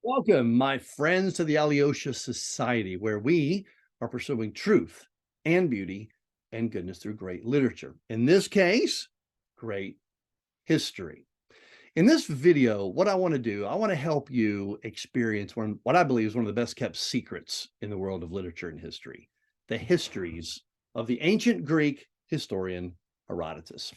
Welcome, my friends, to the Alyosha Society, where we are pursuing truth and beauty and goodness through great literature. In this case, great history. In this video, what I want to do, I want to help you experience what I believe is one of the best kept secrets in the world of literature and history, the histories of the ancient Greek historian Herodotus.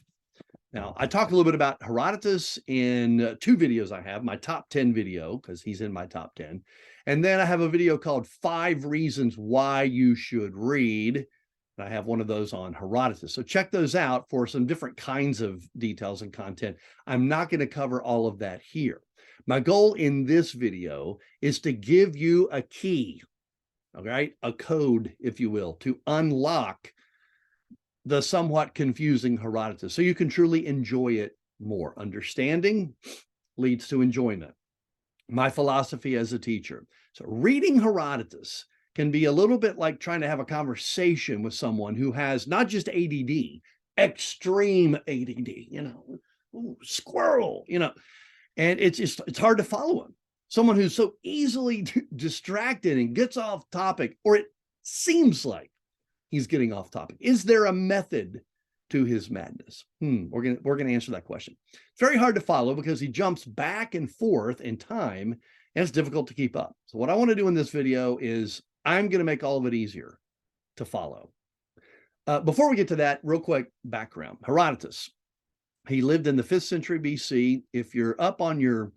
Now, I talked a little bit about Herodotus in two videos I have, my top 10 video, because he's in my top 10. And then I have a video called 5 Reasons Why You Should Read. And I have one of those on Herodotus. So check those out for some different kinds of details and content. I'm not going to cover all of that here. My goal in this video is to give you a key, all right, a code, if you will, to unlock the somewhat confusing Herodotus, so you can truly enjoy it more. Understanding leads to enjoyment. My philosophy as a teacher. So reading Herodotus can be a little bit like trying to have a conversation with someone who has not just ADD, extreme ADD, squirrel, and it's hard to follow him. Someone who's so easily distracted and gets off topic, or it seems like he's getting off topic. Is there a method to his madness? We're gonna answer that question. It's very hard to follow because he jumps back and forth in time, and it's difficult to keep up. So what I want to do in this video is I'm going to make all of it easier to follow. Before we get to that, real quick background. Herodotus, he lived in the 5th century BC. If you're up on your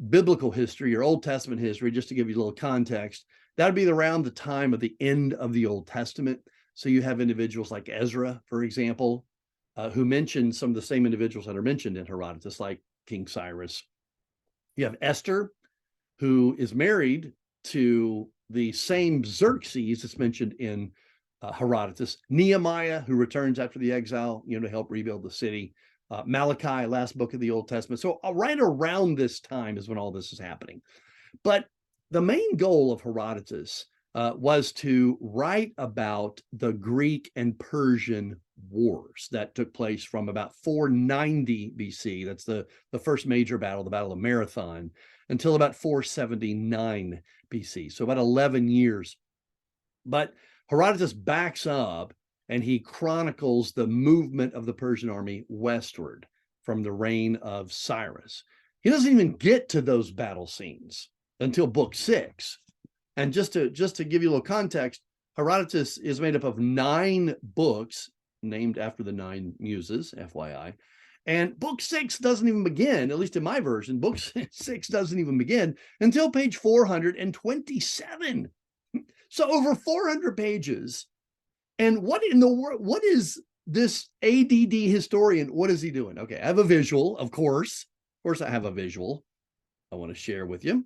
biblical history, your Old Testament history, just to give you a little context, that would be around the time of the end of the Old Testament. So you have individuals like Ezra, for example, who mention some of the same individuals that are mentioned in Herodotus, like King Cyrus. You have Esther, who is married to the same Xerxes that's mentioned in Herodotus. Nehemiah, who returns after the exile, to help rebuild the city. Malachi, last book of the Old Testament. So right around this time is when all this is happening. But the main goal of Herodotus was to write about the Greek and Persian wars that took place from about 490 BC. That's the first major battle, the Battle of Marathon, until about 479 BC. So about 11 years. But Herodotus backs up and he chronicles the movement of the Persian army westward from the reign of Cyrus. He doesn't even get to those battle scenes until book 6. And just to give you a little context, Herodotus is made up of 9 books named after the 9 muses, FYI. And book 6 doesn't even begin, at least in my version, book 6 doesn't even begin until page 427. So over 400 pages. And what in the world, what is this ADD historian? What is he doing? Okay, I have a visual, of course. Of course, I have a visual I want to share with you.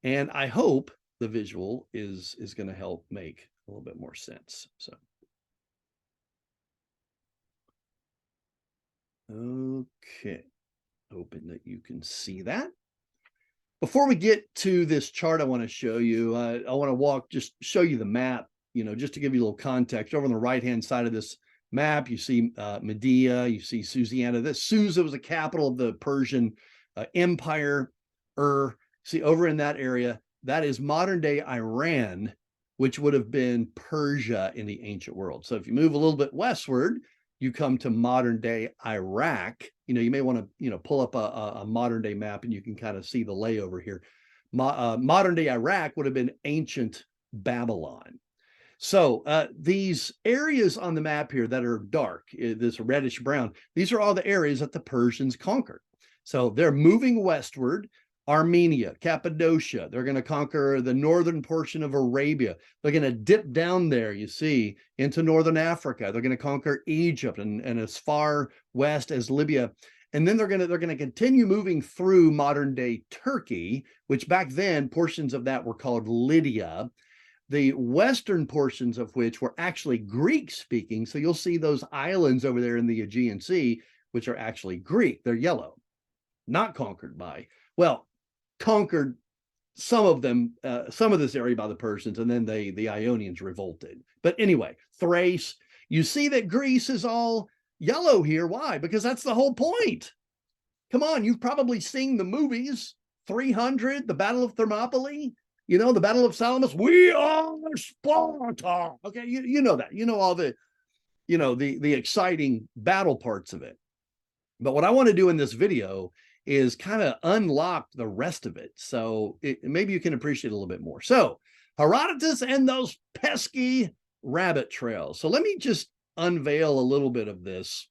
And I hope the visual is going to help make a little bit more sense. So, okay, hoping that you can see that. Before we get to this chart I want to show you, I want to show you the map, just to give you a little context. Over on the right-hand side of this map, you see Medea, you see Susiana. Susa was the capital of the Persian Empire. See, over in that area, that is modern-day Iran, which would have been Persia in the ancient world. So if you move a little bit westward, you come to modern-day Iraq. You may want to, pull up a modern-day map and you can kind of see the layover here. Modern-day Iraq would have been ancient Babylon. So these areas on the map here that are dark, this reddish brown, these are all the areas that the Persians conquered. So they're moving westward. Armenia, Cappadocia. They're going to conquer the northern portion of Arabia. They're going to dip down there, you see, into northern Africa. They're going to conquer Egypt and as far west as Libya. And then they're going to continue moving through modern day Turkey, which back then portions of that were called Lydia. The western portions of which were actually Greek speaking. So you'll see those islands over there in the Aegean Sea, which are actually Greek. They're yellow, not conquered by, well, conquered some of them, some of this area by the Persians, and then the Ionians revolted. But anyway, Thrace, you see that Greece is all yellow here. Why? Because that's the whole point. Come on, you've probably seen the movies 300, the Battle of Thermopylae, you know, the Battle of Salamis. We are Sparta. Okay, you know that. You know all the, you know, the exciting battle parts of it. But what I want to do in this video is kind of unlock the rest of it. So maybe you can appreciate it a little bit more. So Herodotus and those pesky rabbit trails. So let me just unveil a little bit of this.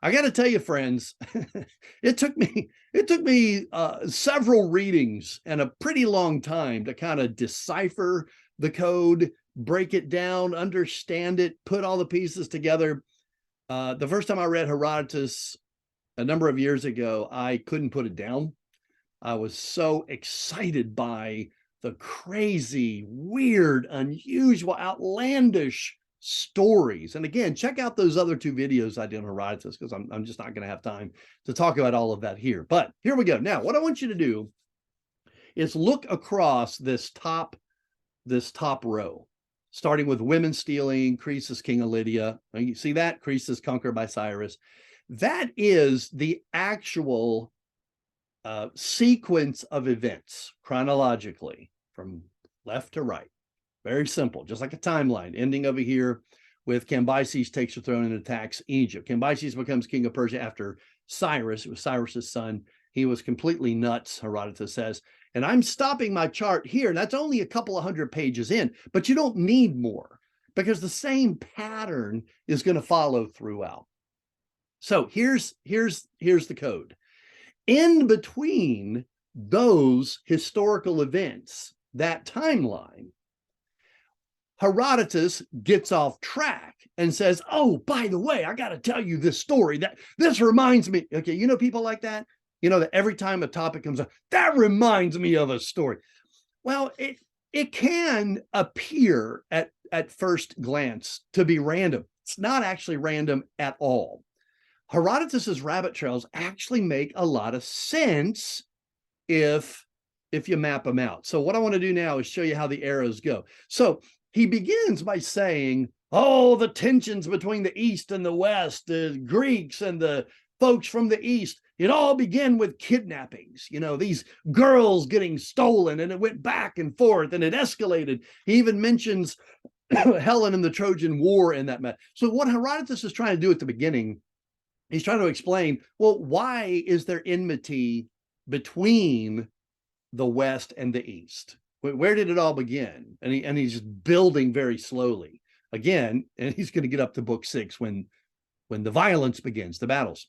I got to tell you, friends, it took me several readings and a pretty long time to kind of decipher the code, break it down, understand it, put all the pieces together. The first time I read Herodotus a number of years ago, I couldn't put it down. I was so excited by the crazy, weird, unusual, outlandish stories. And again, check out those other two videos I did on Herodotus, because I'm just not going to have time to talk about all of that here. But here we go. Now, what I want you to do is look across this top row, starting with women stealing, Croesus, king of Lydia. You see that? Croesus conquered by Cyrus. That is the actual sequence of events chronologically from left to right. Very simple, just like a timeline, ending over here with Cambyses takes the throne and attacks Egypt. Cambyses becomes king of Persia after Cyrus. It was Cyrus's son. He was completely nuts, Herodotus says. And I'm stopping my chart here. That's only a couple of 100 pages in, but you don't need more, because the same pattern is going to follow throughout. So here's the code. In between those historical events, that timeline, Herodotus gets off track and says, oh, by the way, I got to tell you this story. This reminds me. Okay, you know people like that? You know that every time a topic comes up, that reminds me of a story. Well, it can appear at first glance to be random. It's not actually random at all. Herodotus's rabbit trails actually make a lot of sense if you map them out. So what I want to do now is show you how the arrows go. So he begins by saying, oh, the tensions between the East and the West, the Greeks and the folks from the East, it all began with kidnappings, you know, these girls getting stolen, and it went back and forth and it escalated. He even mentions Helen and the Trojan War in that matter. So what Herodotus is trying to do at the beginning, he's trying to explain, well, why is there enmity between the West and the East? Where did it all begin? And he's just building very slowly again, and he's going to get up to book 6 when the violence begins, the battles.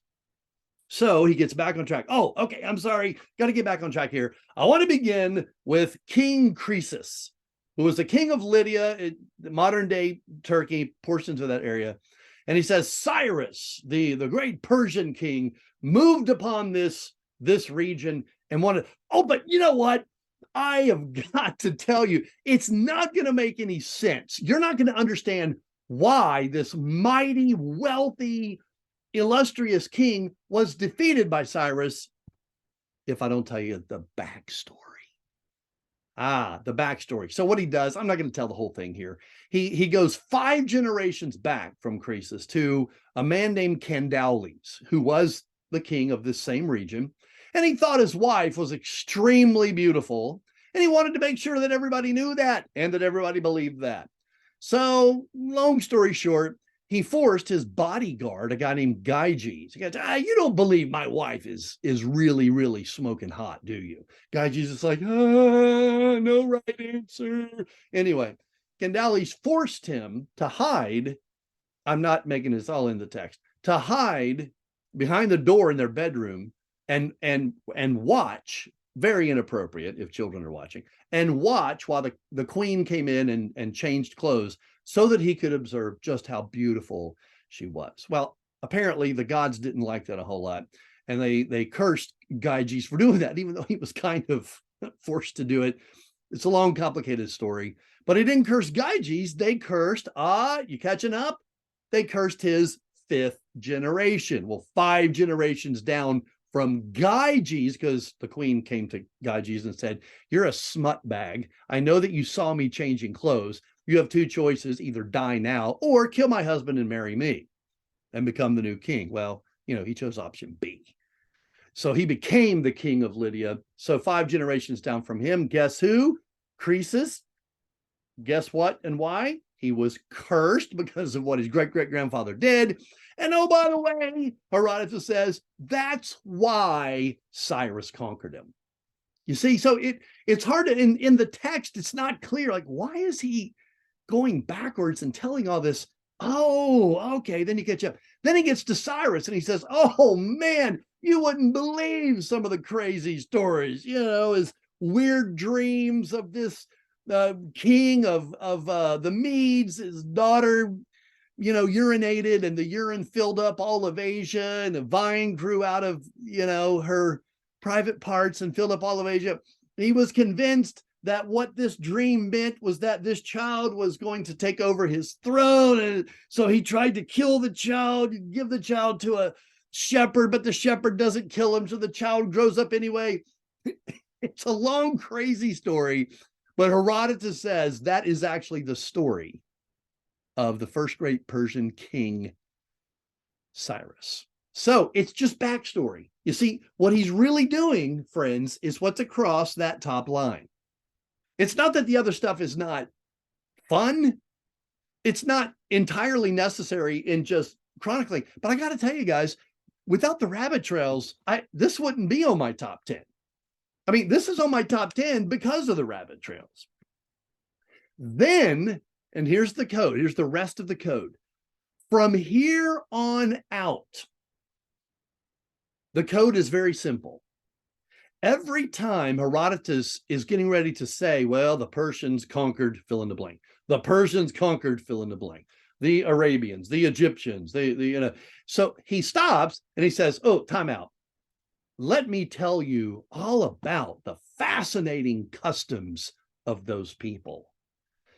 So he gets back on track. Oh, okay, I'm sorry, got to get back on track here. I want to begin with King Croesus, who was the king of Lydia, modern day Turkey, portions of that area. And he says Cyrus, the great Persian king, moved upon this region and wanted, oh, but you know what? I have got to tell you, it's not going to make any sense. You're not going to understand why this mighty, wealthy, illustrious king was defeated by Cyrus if I don't tell you the backstory. The backstory. So what he does, I'm not going to tell the whole thing here. He goes 5 generations back from Croesus to a man named Candaules, who was the king of this same region. And he thought his wife was extremely beautiful. And he wanted to make sure that everybody knew that and that everybody believed that. So long story short, he forced his bodyguard, a guy named Gyges. He goes, you don't believe my wife is really, really smoking hot, do you? Gyges is like, no right answer. Anyway, Candaules forced him to hide. I'm not making this all in the text. To hide behind the door in their bedroom and watch, very inappropriate if children are watching, and watch while the queen came in and changed clothes so that he could observe just how beautiful she was. Well, apparently the gods didn't like that a whole lot, and they cursed Gyges for doing that, even though he was kind of forced to do it. It's a long, complicated story, but he didn't curse Gyges. They cursed, you catching up? They cursed his 5th generation. Well, 5 generations down from Gyges, because the queen came to Gyges and said, you're a smut bag. I know that you saw me changing clothes. You have 2 choices, either die now or kill my husband and marry me and become the new king. Well, he chose option B. So he became the king of Lydia. So 5 generations down from him, guess who? Croesus. Guess what and why? He was cursed because of what his great-great-grandfather did. And oh, by the way, Herodotus says that's why Cyrus conquered him. You see, so it's hard to, in the text, it's not clear. Like, why is he going backwards and telling all this? Oh, okay. Then you catch up. Then he gets to Cyrus and he says, oh man, you wouldn't believe some of the crazy stories, his weird dreams of this king of the Medes. His daughter, urinated and the urine filled up all of Asia, and a vine grew out of, her private parts and filled up all of Asia. He was convinced that what this dream meant was that this child was going to take over his throne. And so he tried to kill the child, give the child to a shepherd, but the shepherd doesn't kill him. So the child grows up anyway. It's a long, crazy story. But Herodotus says that is actually the story of the first great Persian king, Cyrus. So it's just backstory. You see, what he's really doing, friends, is what's across that top line. It's not that the other stuff is not fun. It's not entirely necessary in just chronicling. But I got to tell you guys, without the rabbit trails, this wouldn't be on my top 10. I mean, this is on my top 10 because of the rabbit trails. Then, and here's the code. Here's the rest of the code. From here on out, the code is very simple. Every time Herodotus is getting ready to say, well, the Persians conquered fill in the blank. The Persians conquered fill in the blank. The Arabians, the Egyptians, So he stops and he says, oh, time out. Let me tell you all about the fascinating customs of those people.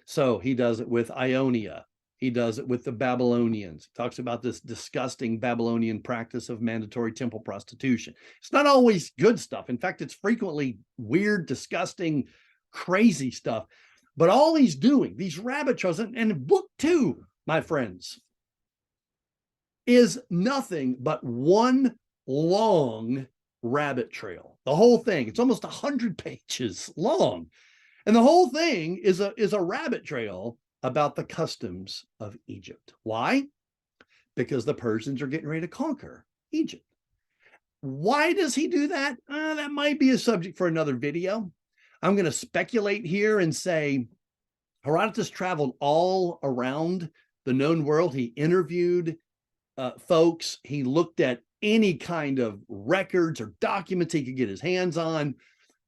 So he does it with Ionia. He does it with the Babylonians. He talks about this disgusting Babylonian practice of mandatory temple prostitution. It's not always good stuff. In fact, it's frequently weird, disgusting, crazy stuff. But all he's doing, these rabbit trails, and book 2, my friends, is nothing but one long rabbit trail. The whole thing, it's almost 100 pages long. And the whole thing is a rabbit trail about the customs of Egypt. Why? Because the Persians are getting ready to conquer Egypt. Why does he do that? That might be a subject for another video. I'm going to speculate here and say Herodotus traveled all around the known world. He interviewed folks. He looked at any kind of records or documents he could get his hands on.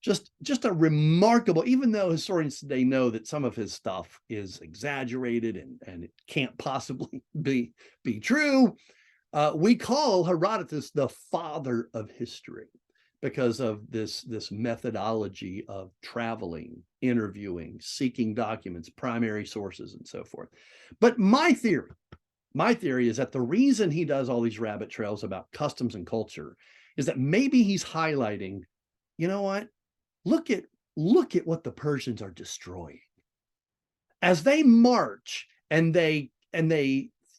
Just a remarkable, even though historians today know that some of his stuff is exaggerated and it can't possibly be true, we call Herodotus the father of history because of this methodology of traveling, interviewing, seeking documents, primary sources, and so forth. But my theory is that the reason he does all these rabbit trails about customs and culture is that maybe he's highlighting, you know what? Look at what the Persians are destroying. As they march and they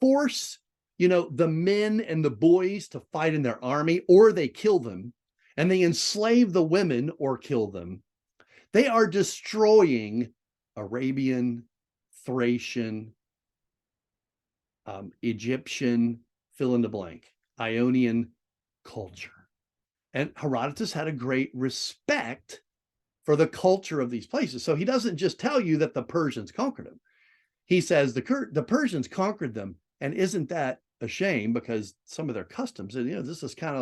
force, the men and the boys to fight in their army, or they kill them, and they enslave the women or kill them, they are destroying Arabian, Thracian, Egyptian, fill in the blank, Ionian culture. And Herodotus had a great respect for the culture of these places. So he doesn't just tell you that the Persians conquered them. He says the Persians conquered them. And isn't that a shame? Because some of their customs, this is kind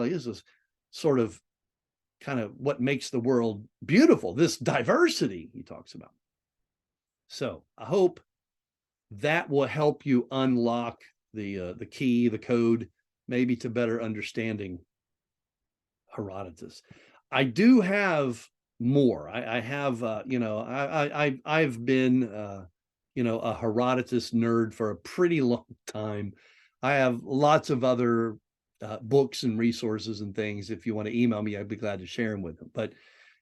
of what makes the world beautiful, this diversity he talks about. So I hope that will help you unlock the key, the code, maybe to better understanding Herodotus. I do have more. I have, I've been, a Herodotus nerd for a pretty long time. I have lots of other books and resources and things. If you want to email me, I'd be glad to share them with them. But,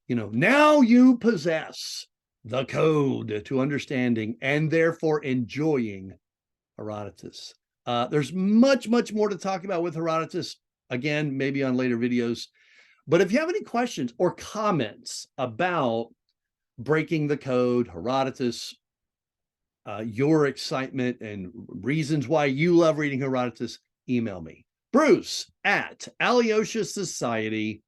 now you possess the code to understanding and therefore enjoying Herodotus. There's much, much more to talk about with Herodotus. Again, maybe on later videos. But if you have any questions or comments about Breaking the Code, Herodotus, your excitement and reasons why you love reading Herodotus, email me. Bruce at AlyoshaSociety.com.